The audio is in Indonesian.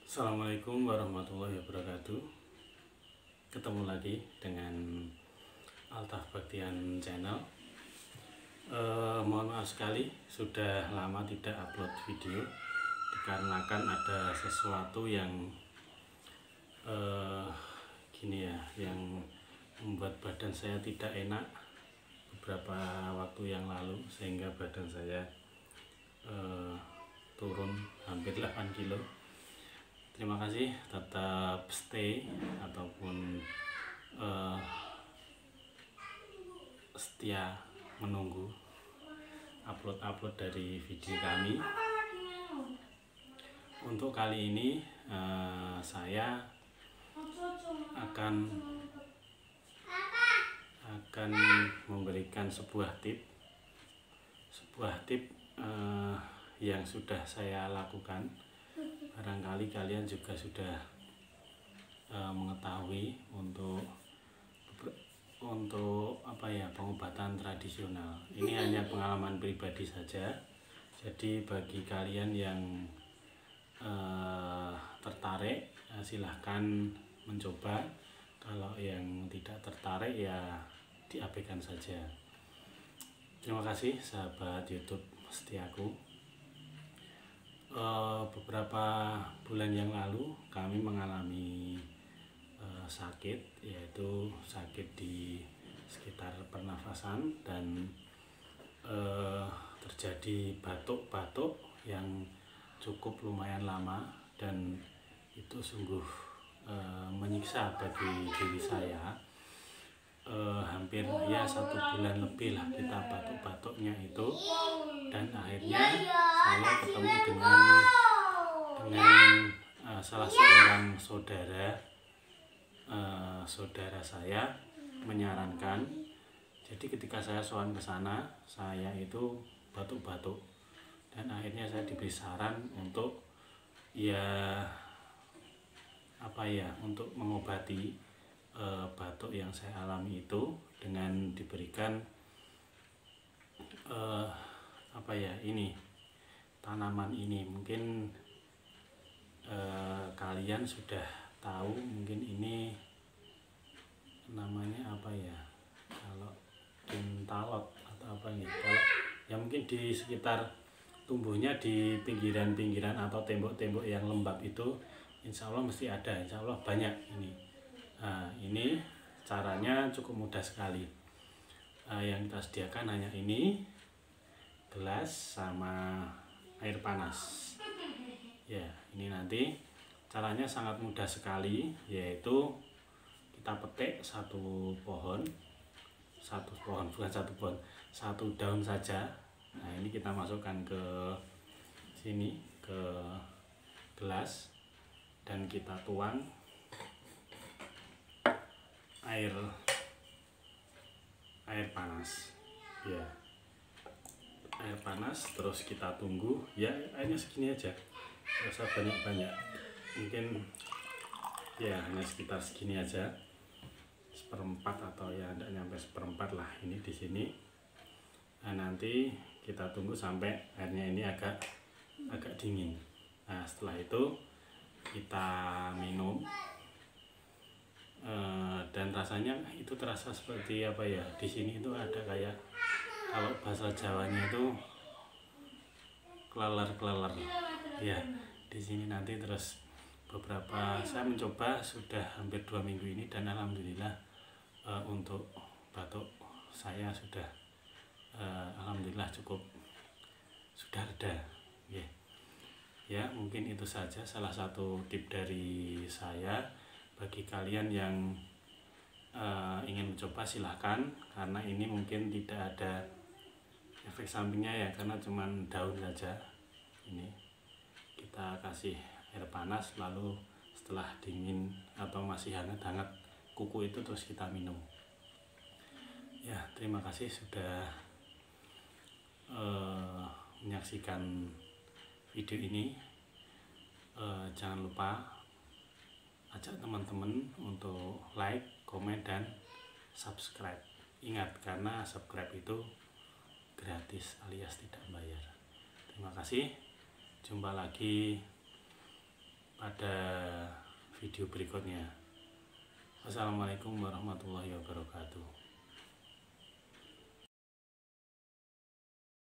Assalamualaikum warahmatullahi wabarakatuh. Ketemu lagi dengan Altaf Baktian Channel. Mohon maaf sekali sudah lama tidak upload video dikarenakan ada sesuatu yang gini ya, yang membuat badan saya tidak enak beberapa waktu yang lalu, sehingga badan saya turun hampir 8 kilo. Terima kasih, tetap stay ataupun setia menunggu upload dari video kami. Untuk kali ini saya akan memberikan sebuah tip yang sudah saya lakukan. Barangkali kalian juga sudah mengetahui untuk pengobatan tradisional. Ini hanya pengalaman pribadi saja. Jadi bagi kalian yang tertarik, silahkan mencoba. Kalau yang tidak tertarik ya diabaikan saja. Terima kasih sahabat YouTube setiaku. Beberapa bulan yang lalu kami mengalami sakit, yaitu sakit di sekitar pernafasan dan terjadi batuk-batuk yang cukup lumayan lama, dan itu sungguh menyiksa bagi diri saya. Hampir ya 1 bulan lebih lah kita batuk-batuknya itu, dan akhirnya saya ketemu dengan salah seorang saudara saya menyarankan. Jadi ketika saya sowan ke sana, saya itu batuk-batuk, dan akhirnya saya diberi saran untuk untuk mengobati batuk yang saya alami itu dengan diberikan tanaman ini. Mungkin kalian sudah tahu, mungkin ini namanya apa ya, kalau kintalot atau apa nih, kalau ya mungkin di sekitar tumbuhnya di pinggiran-pinggiran atau tembok-tembok yang lembab itu, insya Allah mesti ada, insya Allah banyak ini. Nah, ini caranya cukup mudah sekali. Yang kita sediakan hanya ini, gelas sama air panas. Ya, ini nanti caranya sangat mudah sekali, yaitu kita petik satu daun saja. Nah, ini kita masukkan ke sini, ke gelas, dan kita tuang air panas. Ya, air panas, terus kita tunggu. Ya, airnya segini aja, nggak usah banyak-banyak, mungkin ya hanya sekitar segini aja, 1/4 atau ya tidak nyampe 1/4 lah ini di sini. Nah, nanti kita tunggu sampai airnya ini agak dingin. Nah, setelah itu kita minum, dan rasanya itu terasa seperti apa ya, di sini itu ada kayak, kalau bahasa Jawanya itu kleler-kleler ya di sini nanti. Terus saya mencoba sudah hampir 2 minggu ini, dan alhamdulillah untuk batuk saya sudah alhamdulillah sudah reda. Ya, mungkin itu saja salah satu tip dari saya. Bagi kalian yang ingin mencoba, silahkan, karena ini mungkin tidak ada efek sampingnya ya, karena cuman daun saja. Ini kita kasih air panas, lalu setelah dingin atau masih hangat kuku itu, terus kita minum. Ya, terima kasih sudah menyaksikan video ini. Jangan lupa ajak teman-teman untuk like, komen, dan subscribe. Ingat, karena subscribe itu gratis alias tidak bayar. Terima kasih. Jumpa lagi pada video berikutnya. Wassalamualaikum warahmatullahi wabarakatuh.